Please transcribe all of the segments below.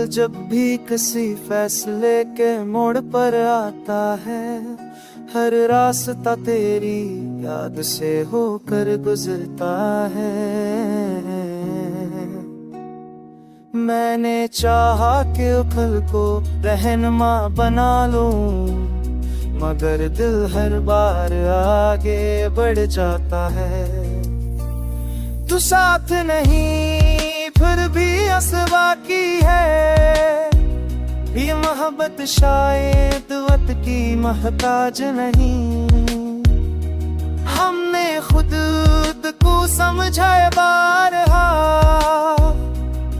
जब भी किसी फैसले के मोड़ पर आता है, हर रास्ता तेरी याद से होकर गुजरता है। मैंने चाहा कि पल को रहनुमा बना लूं, मगर दिल हर बार आगे बढ़ जाता है। तू साथ नहीं फिर भी असवा की है, ये मोहब्बत शायद वक्त की मोहताज नहीं। हमने खुद को समझा बारहा,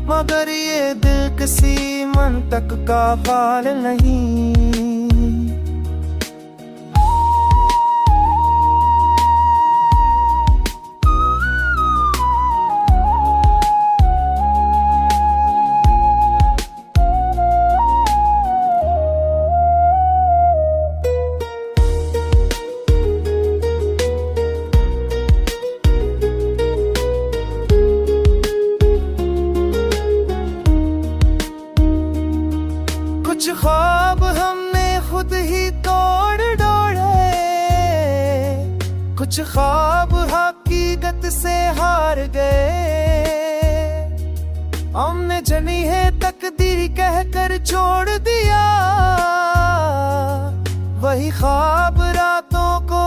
मगर ये दिल किसी मंतक का फाल नहीं। कुछ ख्वाब हमने खुद ही तोड़ डोले, कुछ ख्वाब हकीकत से हार गए। हमने जनी है तकदीर कहकर छोड़ दिया, वही ख्वाब रातों को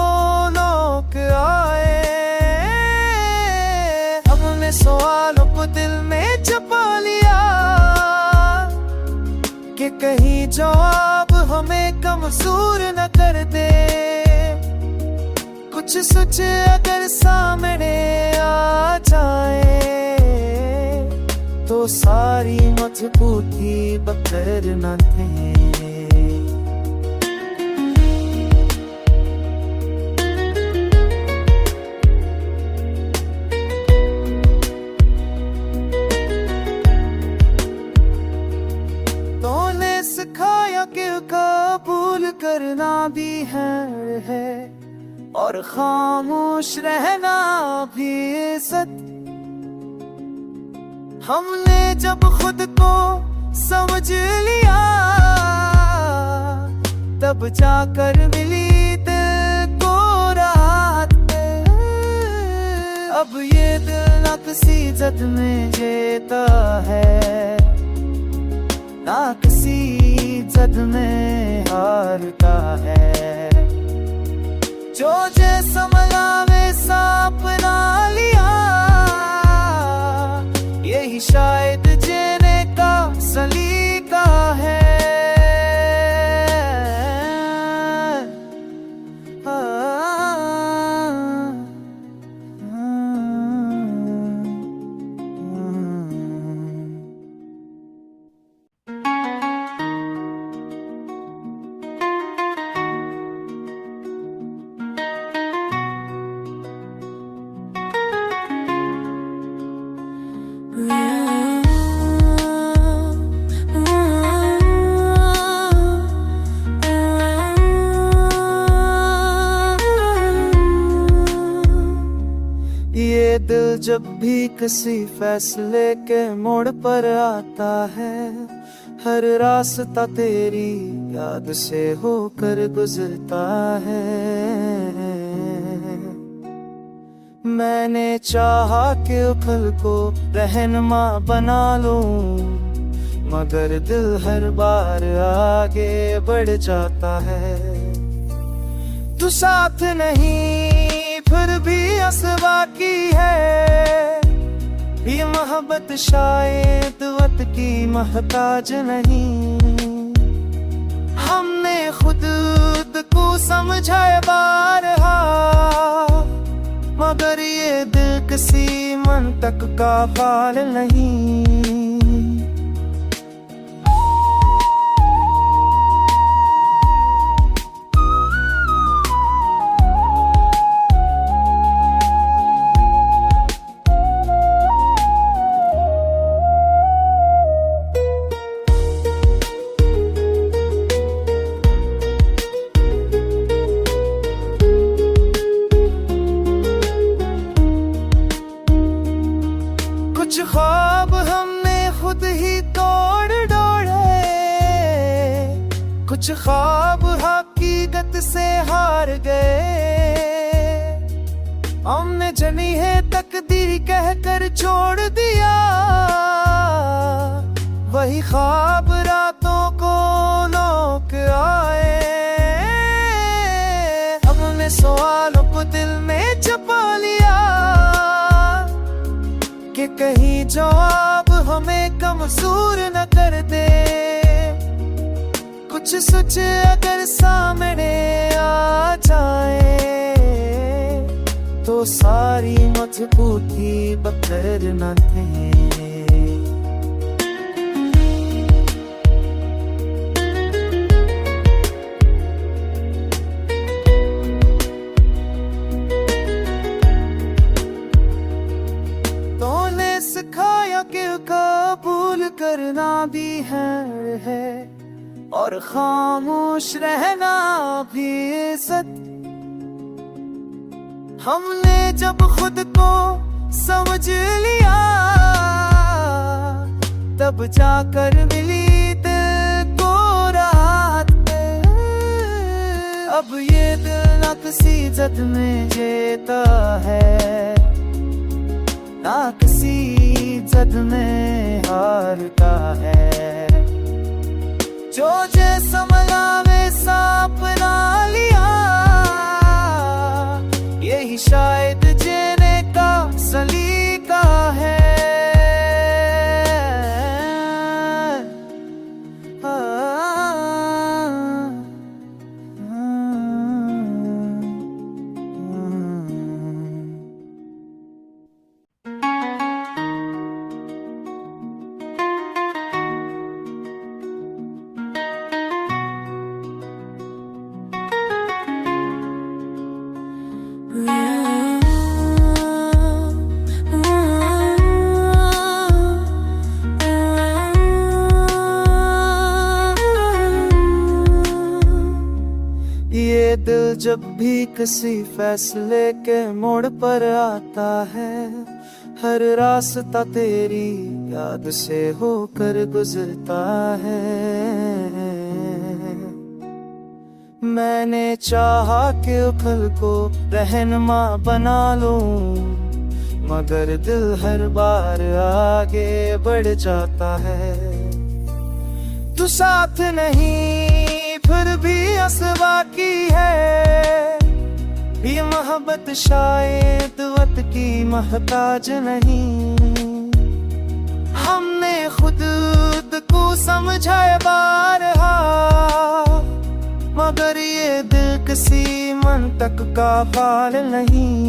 लौक आए। हमने सवालों को दिल में छुपा लिया कि कहीं जवाब हमें कमजोर न कर दे। कुछ सच अगर सामने आ जाए, तो सारी मजबूती बकर न थे। सिखाया कि कबूल करना भी है और खामोश रहना भी इज्जत। हमने जब खुद को समझ लिया, तब जाकर मिली दिल को राहत। अब ये दिल न किसी जद में जीता है, ना किसी जद में हारता है। जो जैसा मना वैसा अपना लिया, यही शायद जीने का सलीका है। ये दिल जब भी किसी फैसले के मोड़ पर आता है, हर रास्ता तेरी याद से होकर गुजरता है। मैंने चाहा कि पल को रहनुमा बना लूं, मगर दिल हर बार आगे बढ़ जाता है। तू साथ नहीं फिर भी असवा की है, ये मोहब्बत शायद वक्त की मोहताज नहीं। हमने खुद को समझा बारहा, मगर ये दिल किसी मंतक का फाल नहीं। कुछ ख्वाब हम कुछ ख्वाब हकीकत से हार गए, हमने जनी है तकदीर कहकर छोड़ दिया। वही ख्वाब रातों को लौक आए, हमने सवालों को दिल में छुपा लिया कि कहीं जवाब हमें कमजोर न कर दे। कुछ सोच अगर सामने आ जाए तो सारी मजबूती बकर न थे। तूने सिखाया कि कबूल करना भी है और खामोश रहना भी इज्जत। हमने जब खुद को समझ लिया तब जाकर मिली दिल को राहत। अब ये दिल न किसी जद में जीता है, ना किसी जद में हारता है। जो जैसा मना वैसा अपना लिया, यही शायद जीने का सलीका है। ये दिल जब भी किसी फैसले के मोड़ पर आता है, हर रास्ता तेरी याद से होकर गुजरता है। मैंने चाहा कि उखल को रहनुमा बना लूं, मगर दिल हर बार आगे बढ़ जाता है। तू साथ नहीं फिर भी असवा की है, ये मोहब्बत शायद वक्त की महताज नहीं। हमने खुद को समझाया बारहा, मगर ये दिल किसी मंतक का बाल नहीं।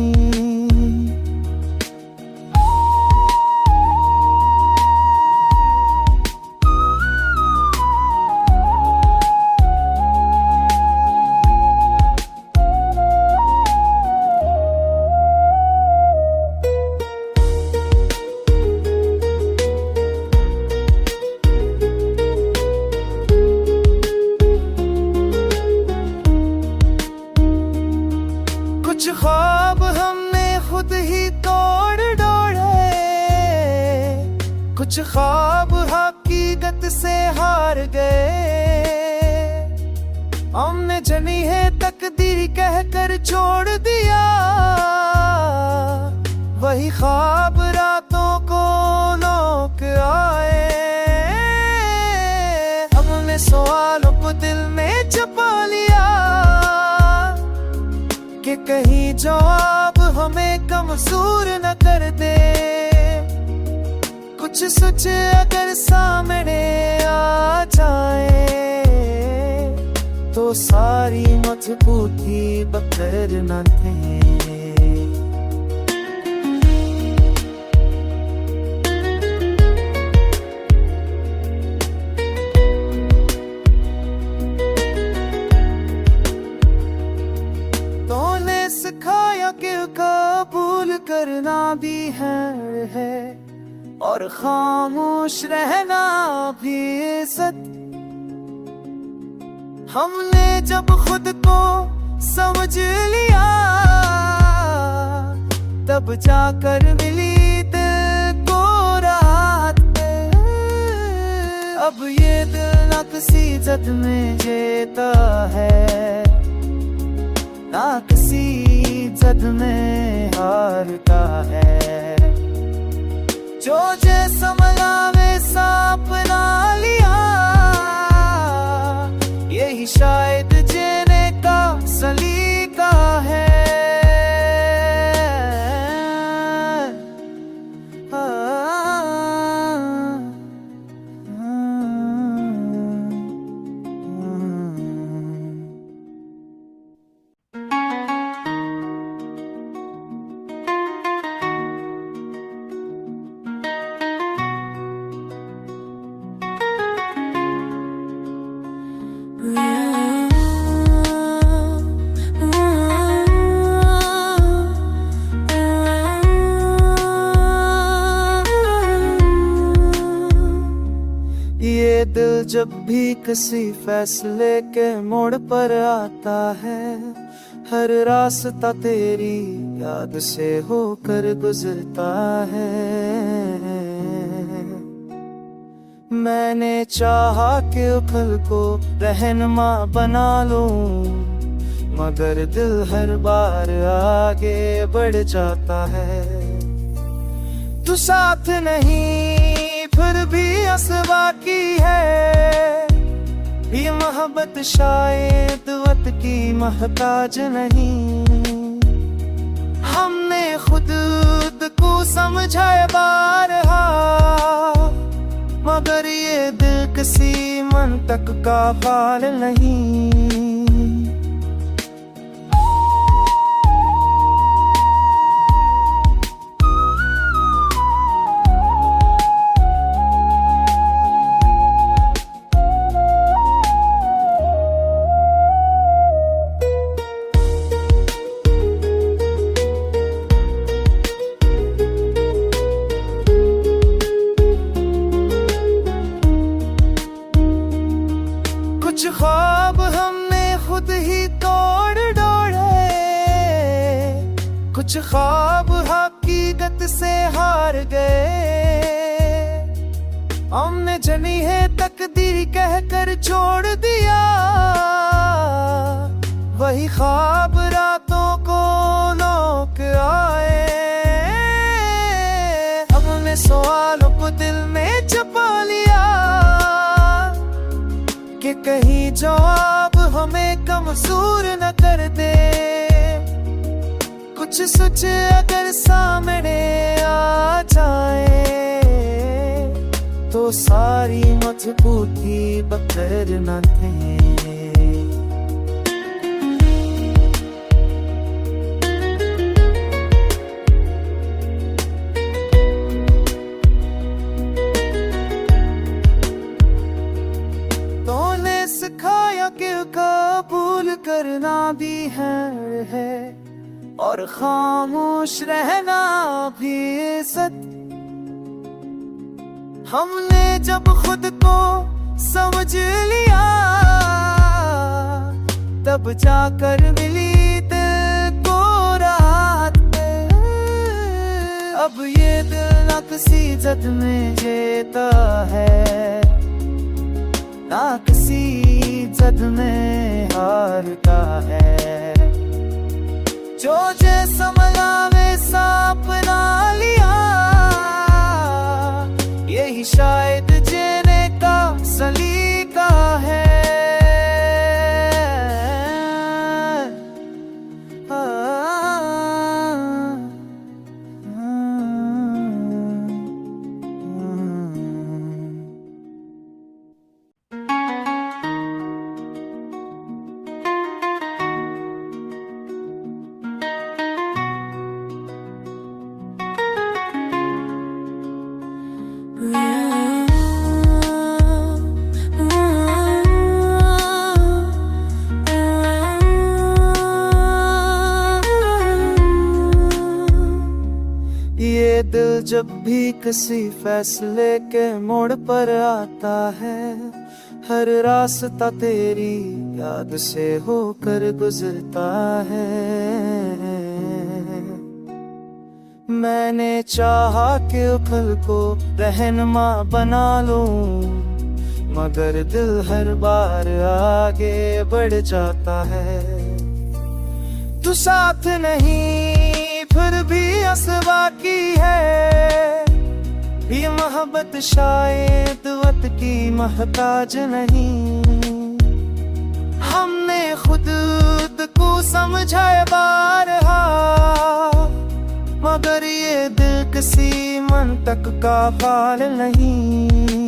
कुछ ख्वाब हमने खुद ही तोड़ डोड़े, कुछ ख्वाब हकीकत से हार गए, हमने जनी है तकदीर कहकर छोड़ दिया। वही ख्वाब रातों को लौक आए, हमने सवालों को दिल में छुपा लिया कि कहीं जवाब हमें कमजोर न कर दे। कुछ सोच अगर सामने आ जाए तो सारी मजबूती बकर न थे। सिखाया कि कबूल करना भी है और खामोश रहना भी इज्जत। हमने जब खुद को समझ लिया तब जाकर मिली दिल को राहत। अब ये दिल न किसी जद में जीता है, ना किसी जद में हारता है। जो जैसा मला वैसा अपना लिया, यही शायद जीने का सलीका है। ये दिल जब भी किसी फैसले के मोड़ पर आता है, हर रास्ता तेरी याद से होकर गुजरता है। मैंने चाहा कि उखल को रहनुमा बना लूं, मगर दिल हर बार आगे बढ़ जाता है। तू साथ नहीं फिर भी असवा की है, ये मोहब्बत शायद वक्त की मोहताज नहीं। हमने खुद को समझा बारहा, मगर ये दिल किसी मंतक का बाल नहीं। कुछ ख्वाब हमने खुद ही तोड़ डोड़े, कुछ ख्वाब हकीकत से हार गए। हमने जनी है तकदीर कहकर छोड़ दिया, वही ख्वाब रातों को लौक आए। हमने सवालों को दिल में छुपा लिया कि कहीं जवाब हमें कमजोर न कर दे। कुछ सोच अगर सामने आ जाए, तो सारी मजबूती बकर न थे। सिखाया कि कबूल करना भी है और खामोश रहना भी इज्जत। हमने जब खुद को समझ लिया, तब जाकर मिली दिल को राहत। अब ये दिल न किसी जद में जीता है, ना किसी जद में हारता है। जो जैसा मला वैसा अपना लिया, यही शायद जीने का सलीका है। ये दिल जब भी किसी फैसले के मोड़ पर आता है, हर रास्ता तेरी याद से होकर गुजरता है। मैंने चाहा कि उखल को रहनुमा बना लूं, मगर दिल हर बार आगे बढ़ जाता है। तू साथ नहीं फिर भी असवा की है, ये मोहब्बत शायद वक्त की मोहताज नहीं। हमने खुद को समझा बारहा, मगर ये दिल किसी मंतक का फाल नहीं।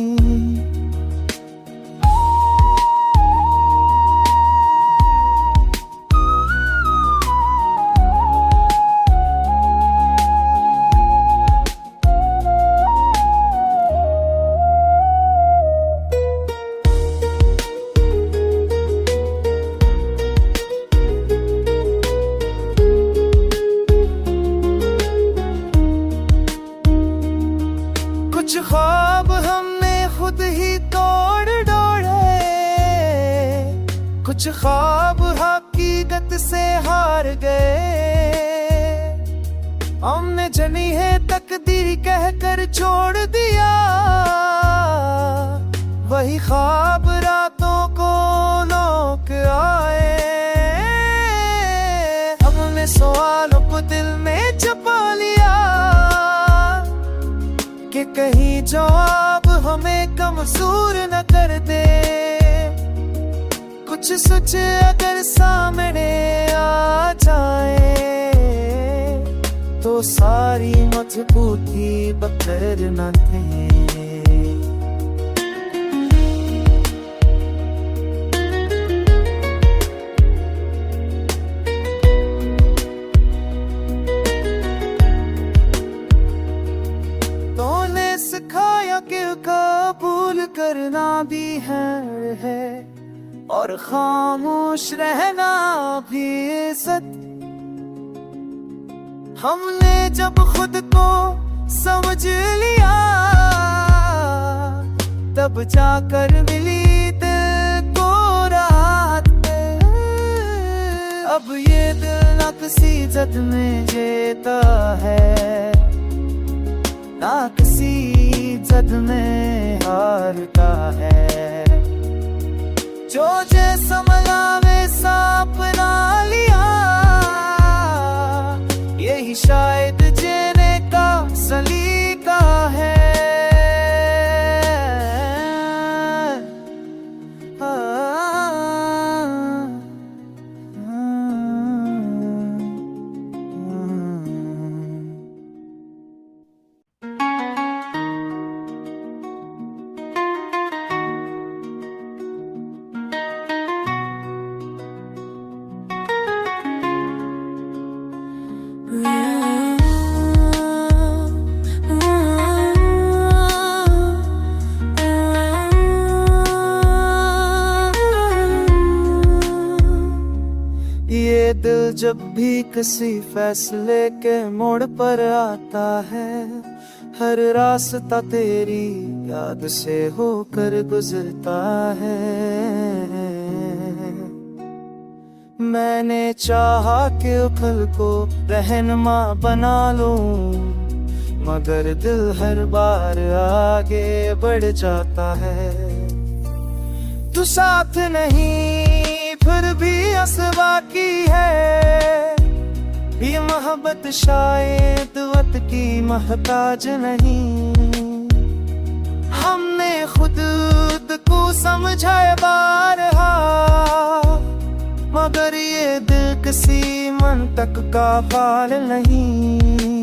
कुछ ख्वाब हमने खुद ही तोड़ डोड़े, कुछ ख्वाब हकीकत से हार गए। हमने जनी है तकदीर कहकर छोड़ दिया, वही ख्वाब रातों को लौक आए। हमने सवालों को दिल में छुपा लिया कि कहीं जवाब हमें कमजोर न कर दे। कुछ सच अगर सामने आ जाए तो सारी मजबूती बकर न थे। सिखाया कि कबूल करना भी है और खामोश रहना भी इज्जत। हमने जब खुद को समझ लिया तब जाकर मिली दिल को राहत। अब ये दिल न किसी जद में जीता है, ना किसी जद में हारता है। जो जैसा मना वैसा अपना लिया, यही शायद जीने का सलीका है। ये दिल जब भी किसी फैसले के मोड़ पर आता है, हर रास्ता तेरी याद से होकर गुजरता है। मैंने चाहा कि पल को रहनुमा बना लूं, मगर दिल हर बार आगे बढ़ जाता है। तू साथ नहीं फिर भी असवा की है, ये मोहब्बत शायद वक्त की मोहताज नहीं। हमने खुद को समझा बारहा, मगर ये दिल किसी मंतक का फाल नहीं।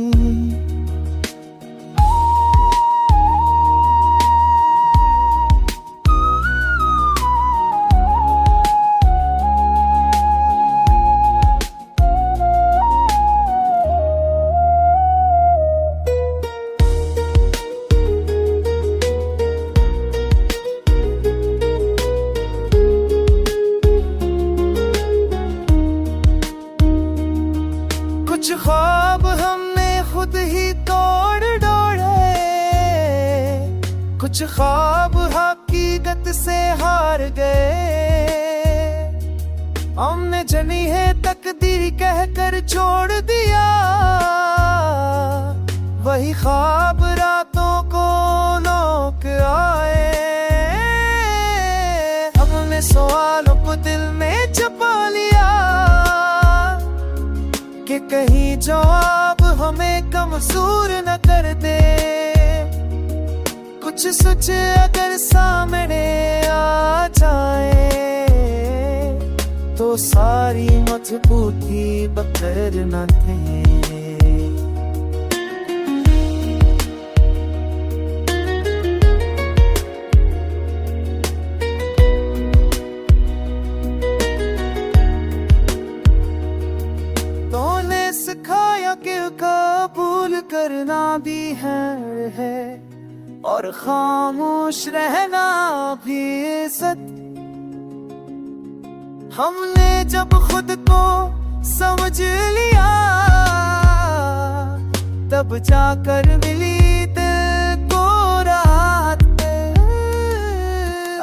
कुछ ख्वाब हमने खुद ही तोड़ डोड़े, कुछ ख्वाब हकीकत से हार गए। हमने जनी है तकदीर कहकर छोड़ दिया, वही ख्वाब रातों को लौक आए। कि कहीं जवाब हमें कमजोर न कर दे। कुछ सोच अगर सामने आ जाए तो सारी मजबूती बकर न थे। सिखाया कि कबूल करना भी है और खामोश रहना भी इज्जत। हमने जब खुद को समझ लिया तब जाकर मिली दिल को राहत।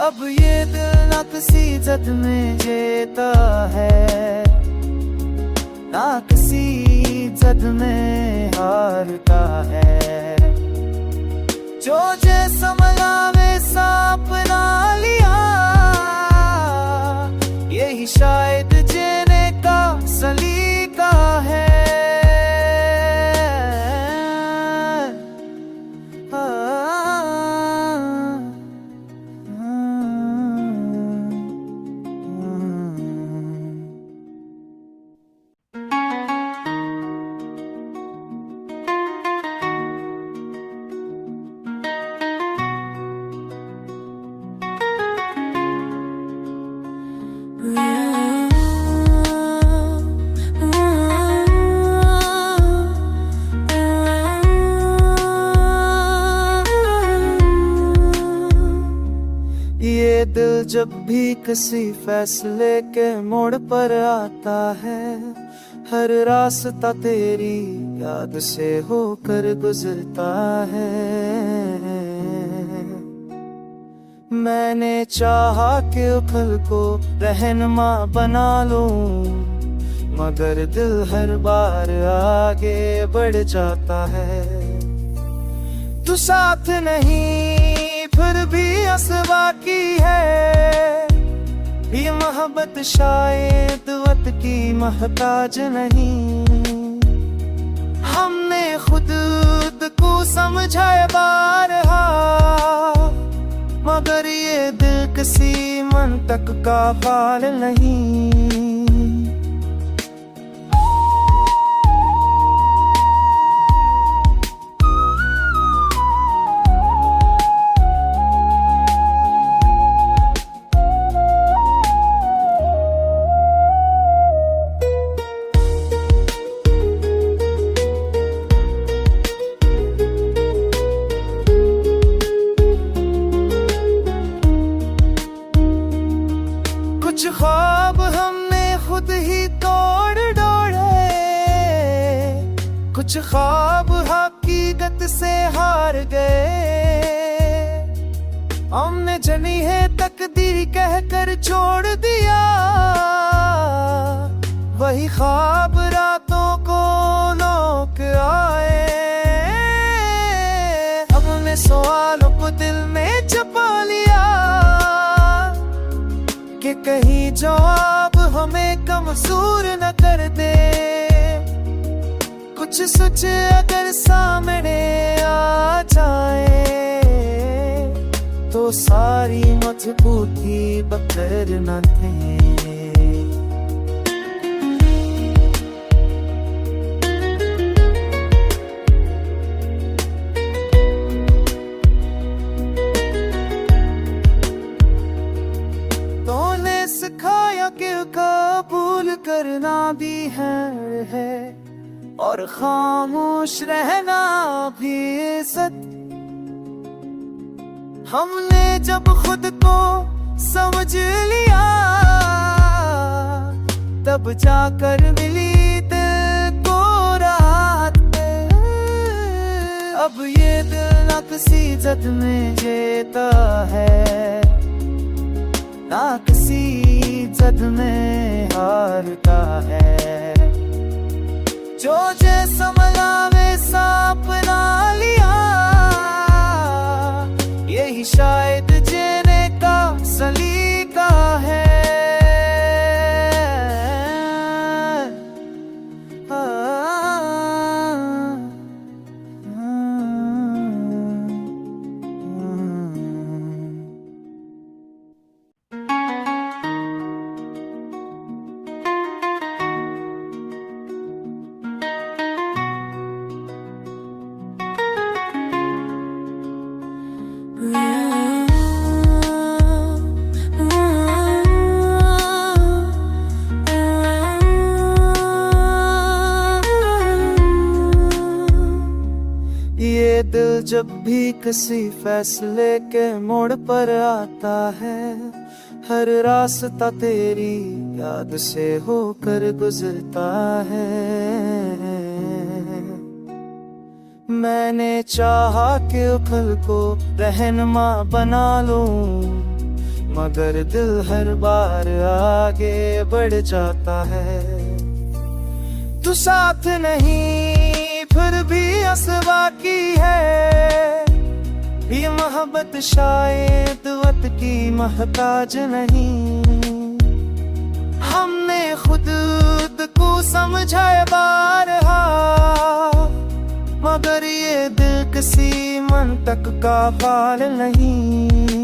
अब ये दिल न किसी जद में जीता है, ना किसी जद में हारता है। जो जैसा मिला वैसा अपना लिया, यही शायद जीने का सलीका है। ये दिल जब भी किसी फैसले के मोड़ पर आता है, हर रास्ता तेरी याद से होकर गुजरता है। मैंने चाहा कि पल को रहनुमा बना लूं, मगर दिल हर बार आगे बढ़ जाता है। तू साथ नहीं फिर भी असबा की है, ये मोहब्बत शायद वक्त की मोहताज नहीं। हमने खुद को समझाया बारहा, मगर ये दिल किसी मंतक का बाल नहीं। कुछ ख्वाब हमने खुद ही तोड़ डोड़े, कुछ ख्वाब हकीकत से हार गए। हमने जनी है तकदीर कहकर छोड़ दिया, वही ख्वाब रातों को लौक आए। हमने सवालों को दिल में छुपा लिया कि कहीं जवाब हमें कमजोर न कर दे। कुछ सोच अगर सामने आ जाए तो सारी मजबूती बकर न थे। सिखाया कि कबूल करना भी है और खामोश रहना भी इज्जत। हमने जब खुद को समझ लिया तब जाकर मिली दिल को राहत। अब ये दिल न किसी जद में जीता है, ना किसी जद में हारता है। जो जैसा मिला वैसा अपना लिया, यही शायद जीने का सलीका है। दिल जब भी किसी फैसले के मोड़ पर आता है, हर रास्ता तेरी याद से होकर गुजरता है। मैंने चाहा कि पल को रहनुमा बना लूं, मगर दिल हर बार आगे बढ़ जाता है। तू साथ नहीं फिर भी असवा की है, ये मोहब्बत शायद वक्त की मोहताज नहीं। हमने खुद को समझा बारहा, मगर ये दिल किसी मन तक का बाल नहीं।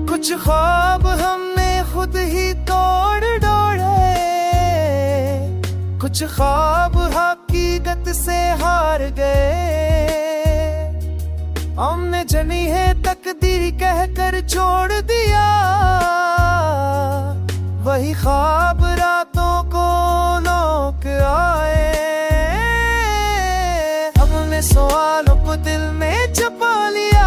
कुछ ख्वाब हमने खुद ही तोड़ डोड़े, कुछ ख्वाब हकीकत से हार गए। हमने जनी है तकदीर कहकर छोड़ दिया, वही ख्वाब रातों को लौक आए। हमने सवालों को दिल में छुपा लिया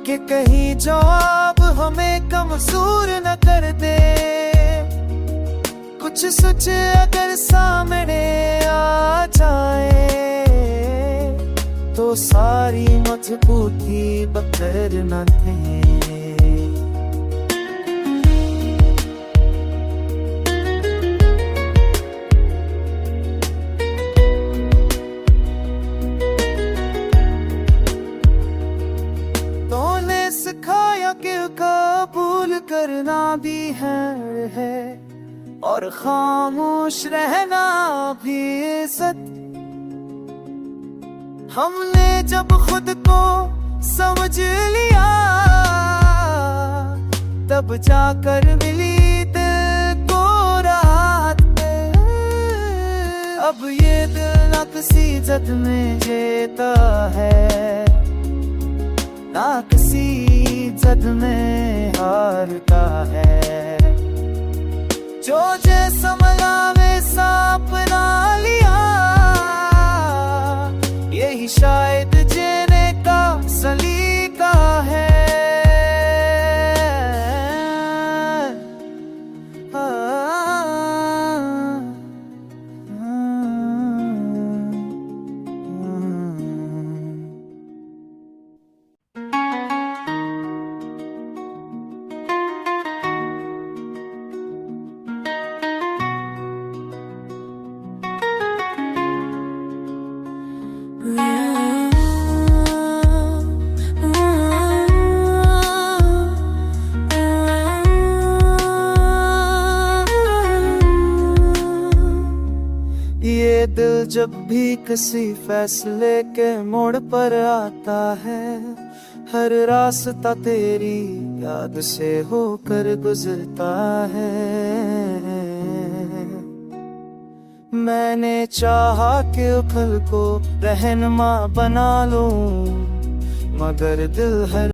कि कहीं जवाब हमें कमजोर न कर दे। कुछ सोच अगर सामने आ जाए, तो सारी मजबूती बकर न थे। सिखाया कि कबूल करना भी है और खामोश रहना भी इज्जत। हमने जब खुद को समझ लिया, तब जाकर मिली दिल को राहत। अब ये दिल न किसी जद में जीता है, ना किसी जद में हारता है। जो जैसा मला वैसा अपना लिया, यही शायद जीने का सलीका है। ये दिल जब भी किसी फैसले के मोड़ पर आता है, हर रास्ता तेरी याद से होकर गुजरता है। मैंने चाहा कि पल को रहनुमा बना लूं, मगर दिल हर